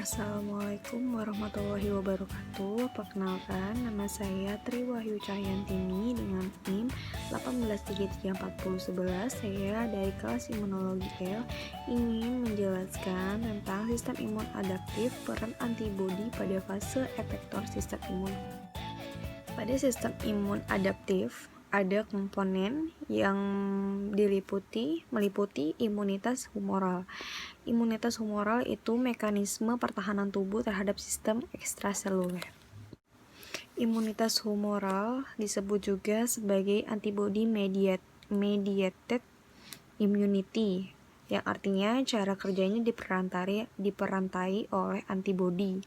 Assalamualaikum warahmatullahi wabarakatuh. Perkenalkan, nama saya Tri Wahyu Cahyantini dengan NIM 18334011. Saya dari kelas Imunologi L ingin menjelaskan tentang sistem imun adaptif, peran antibodi pada fase efektor sistem imun. Pada sistem imun adaptif, ada komponen yang meliputi imunitas humoral. Imunitas humoral itu mekanisme pertahanan tubuh terhadap sistem ekstraseluler. Imunitas humoral disebut juga sebagai antibody mediated immunity, yang artinya cara kerjanya diperantai oleh antibodi.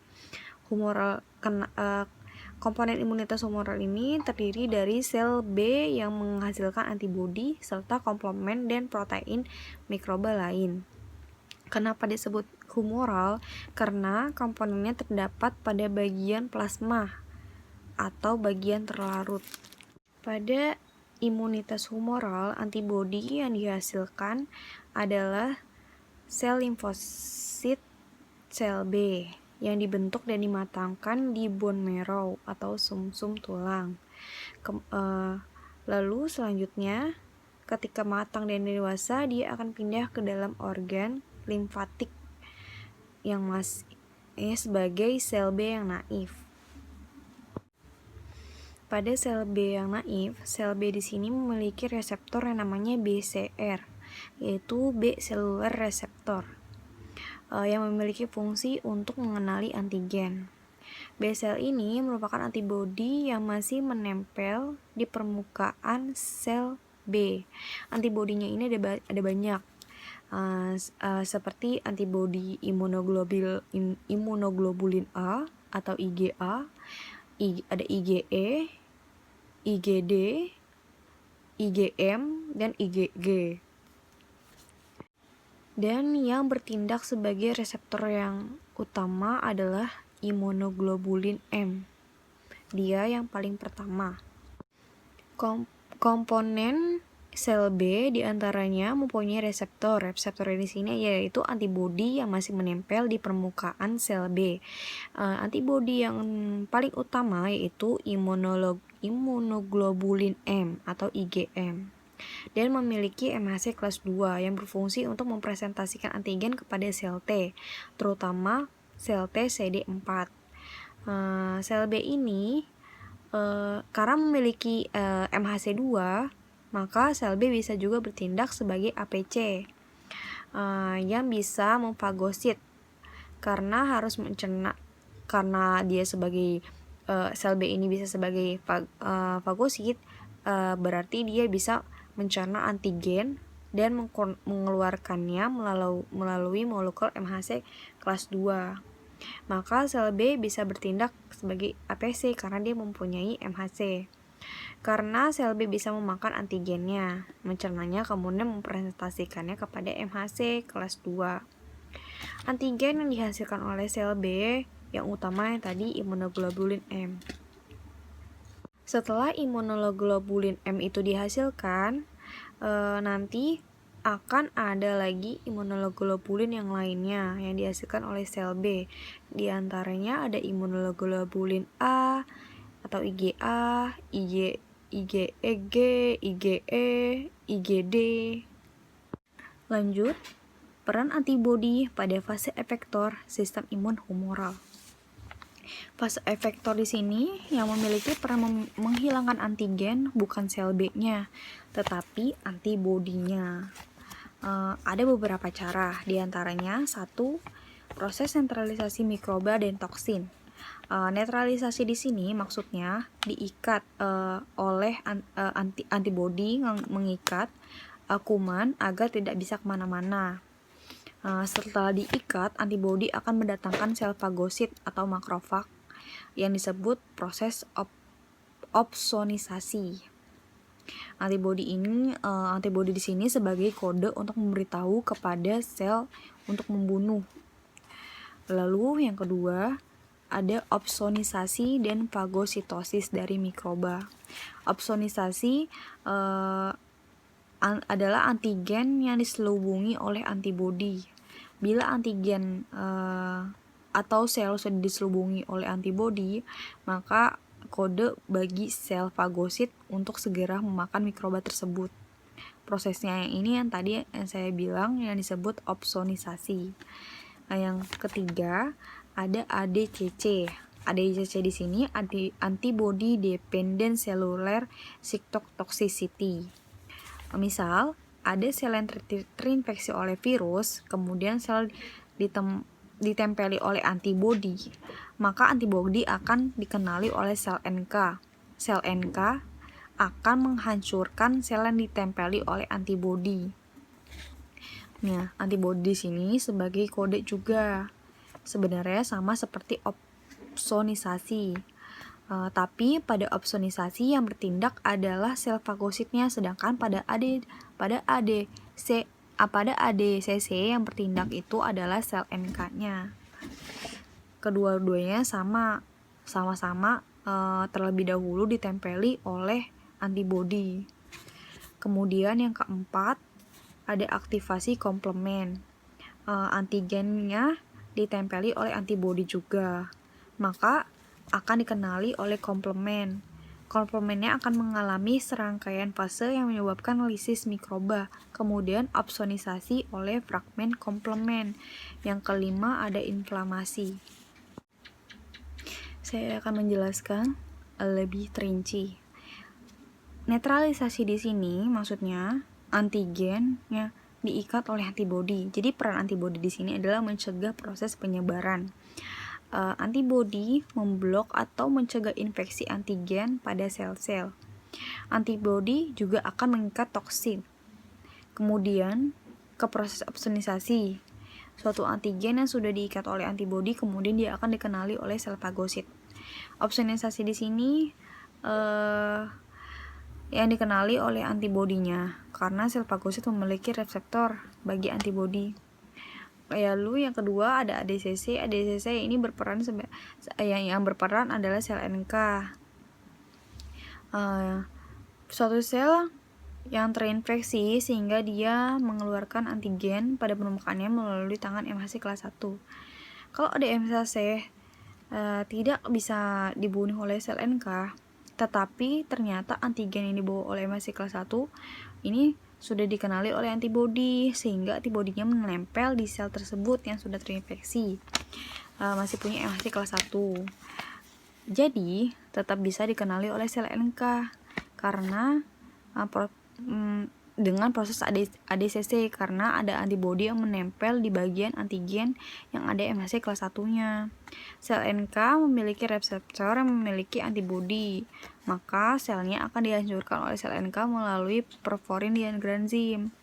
Komponen imunitas humoral ini terdiri dari sel B yang menghasilkan antibodi serta komplement dan protein mikroba lain. Kenapa disebut humoral? Karena komponennya terdapat pada bagian plasma atau bagian terlarut. Pada imunitas humoral, antibodi yang dihasilkan adalah sel limfosit sel B yang dibentuk dan dimatangkan di bone marrow atau sumsum tulang. Lalu selanjutnya, ketika matang dan dewasa, dia akan pindah ke dalam organ limfatik yang masih sebagai sel B yang naif. Pada sel B yang naif, sel B di sini memiliki reseptor yang namanya BCR, yaitu B cellular receptor, yang memiliki fungsi untuk mengenali antigen. B sel ini merupakan antibodi yang masih menempel di permukaan sel B. Antibodinya ini ada banyak, seperti antibodi imunoglobulin A atau IgA, ada IgE, IgD, IgM, dan IgG. Dan yang bertindak sebagai reseptor yang utama adalah imunoglobulin M. Dia yang paling pertama. Komponen sel B diantaranya mempunyai reseptor. Reseptor di sini yaitu antibodi yang masih menempel di permukaan sel B. Antibodi yang paling utama yaitu imunoglobulin M atau IgM. Dan memiliki MHC kelas 2 yang berfungsi untuk mempresentasikan antigen kepada sel T, terutama sel T CD4. Sel B ini karena memiliki MHC 2, maka sel B bisa juga bertindak sebagai APC yang bisa memfagosit karena dia sebagai sel B ini bisa sebagai fagosit, berarti dia bisa mencerna antigen dan mengeluarkannya melalui molekul MHC kelas 2. Maka sel B bisa bertindak sebagai APC karena dia mempunyai MHC. Karena sel B bisa memakan antigennya, mencernanya, kemudian mempresentasikannya kepada MHC kelas 2. Antigen yang dihasilkan oleh sel B yang utama yang tadi imunoglobulin M. Setelah imunoglobulin M itu dihasilkan, nanti akan ada lagi imunoglobulin yang lainnya yang dihasilkan oleh sel B. Di antaranya ada imunoglobulin A atau IgA, IgG, IgE, IgD. Lanjut, peran antibodi pada fase efektor sistem imun humoral. Fase efektor di sini yang memiliki peran menghilangkan antigen bukan sel B-nya, tetapi antibodinya. Ada beberapa cara, diantaranya 1. Proses sentralisasi mikroba dan toksin. Netralisasi di sini maksudnya diikat oleh antibodi mengikat kuman agar tidak bisa kemana-mana. Setelah diikat, antibodi akan mendatangkan sel fagosit atau makrofag yang disebut proses opsonisasi. Antibodi di sini sebagai kode untuk memberitahu kepada sel untuk membunuh. Lalu yang kedua, ada opsonisasi dan fagositosis dari mikroba. Opsonisasi adalah antigen yang diselubungi oleh antibodi. Bila antigen atau sel sudah diselubungi oleh antibodi, maka kode bagi sel fagosit untuk segera memakan mikroba tersebut. Prosesnya yang tadi yang saya bilang yang disebut opsonisasi. Nah, yang ketiga ada ADCC. ADCC di sini antibody dependent cellular cytotoxicity. Misal ada sel yang terinfeksi oleh virus, kemudian sel ditempeli oleh antibodi, maka antibodi akan dikenali oleh sel NK. Sel NK akan menghancurkan sel yang ditempeli oleh antibodi. Nah, antibodi di sini sebagai kode juga. Sebenarnya sama seperti opsonisasi. Tapi pada opsonisasi yang bertindak adalah sel fagositnya, sedangkan pada ADCC yang bertindak itu adalah sel NK-nya. Kedua-duanya sama-sama terlebih dahulu ditempeli oleh antibodi. Kemudian yang keempat ada aktivasi komplement. Antigennya ditempeli oleh antibodi juga, maka akan dikenali oleh komplement. Komplementnya akan mengalami serangkaian fase yang menyebabkan lisis mikroba, kemudian opsonisasi oleh fragmen komplement. Yang kelima ada inflamasi. Saya akan menjelaskan lebih terinci. Netralisasi di sini maksudnya antigennya diikat oleh antibodi. Jadi peran antibodi di sini adalah mencegah proses penyebaran. Antibodi memblok atau mencegah infeksi antigen pada sel-sel. Antibodi juga akan mengikat toksin. Kemudian ke proses opsonisasi. Suatu antigen yang sudah diikat oleh antibodi kemudian dia akan dikenali oleh sel fagosit. Opsonisasi di sini yang dikenali oleh antibodinya karena sel fagosit memiliki reseptor bagi antibodi. Lalu yang kedua ada ADCC. ADCC ini berperan yang berperan adalah sel NK. Suatu sel yang terinfeksi sehingga dia mengeluarkan antigen pada permukaannya melalui tangan MHC kelas 1. Kalau ada MHC tidak bisa dibunuh oleh sel NK, tetapi ternyata antigen yang dibawa oleh MHC kelas 1 ini sudah dikenali oleh antibodi sehingga antibodinya menempel di sel tersebut yang sudah terinfeksi, masih punya MHC kelas 1. Jadi tetap bisa dikenali oleh sel NK karena dengan proses ADCC karena ada antibodi yang menempel di bagian antigen yang ada MHC kelas 1-nya. Sel NK memiliki reseptor yang memiliki antibodi, maka selnya akan dihancurkan oleh sel NK melalui perforin diangranzim.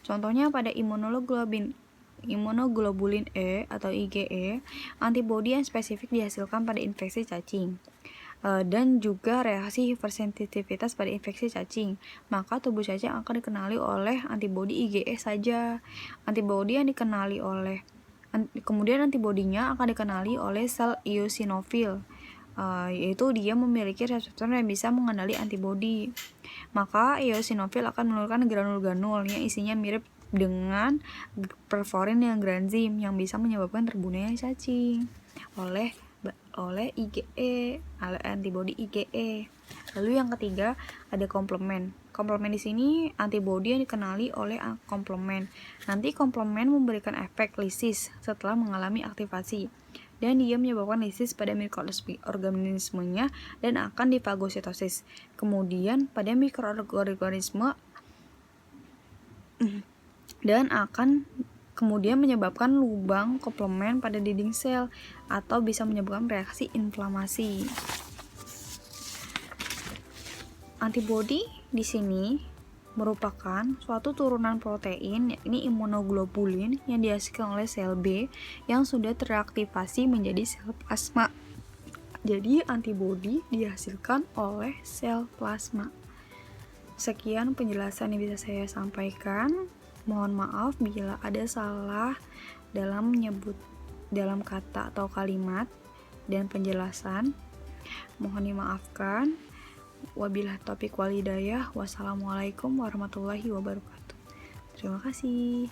Contohnya pada immunoglobulin E atau IgE, antibodi yang spesifik dihasilkan pada infeksi cacing. Dan juga reaksi hipersensitivitas pada infeksi cacing, maka tubuh cacing akan dikenali oleh antibodi IgE saja. Kemudian antibodinya akan dikenali oleh sel eosinofil, yaitu dia memiliki reseptor yang bisa mengenali antibodi. Maka eosinofil akan mengeluarkan granul-granul yang isinya mirip dengan perforin yang granzim yang bisa menyebabkan terbunuhnya cacing oleh IgE, antibodi IgE. Lalu yang ketiga ada komplement. Komplement di sini antibodi yang dikenali oleh komplement. Nanti komplement memberikan efek lisis setelah mengalami aktivasi dan dia menyebabkan lisis pada mikroorganismenya dan akan difagositosis. Kemudian pada mikroorganisme dan akan kemudian menyebabkan lubang komplement pada dinding sel atau bisa menyebabkan reaksi inflamasi. Antibodi di sini merupakan suatu turunan protein, yakni immunoglobulin yang dihasilkan oleh sel B yang sudah teraktivasi menjadi sel plasma. Jadi antibodi dihasilkan oleh sel plasma. Sekian penjelasan yang bisa saya sampaikan. Mohon maaf bila ada salah dalam kata atau kalimat dan penjelasan. Mohon dimaafkan. Wabillahi taufiq wal hidayah. Wassalamualaikum warahmatullahi wabarakatuh. Terima kasih.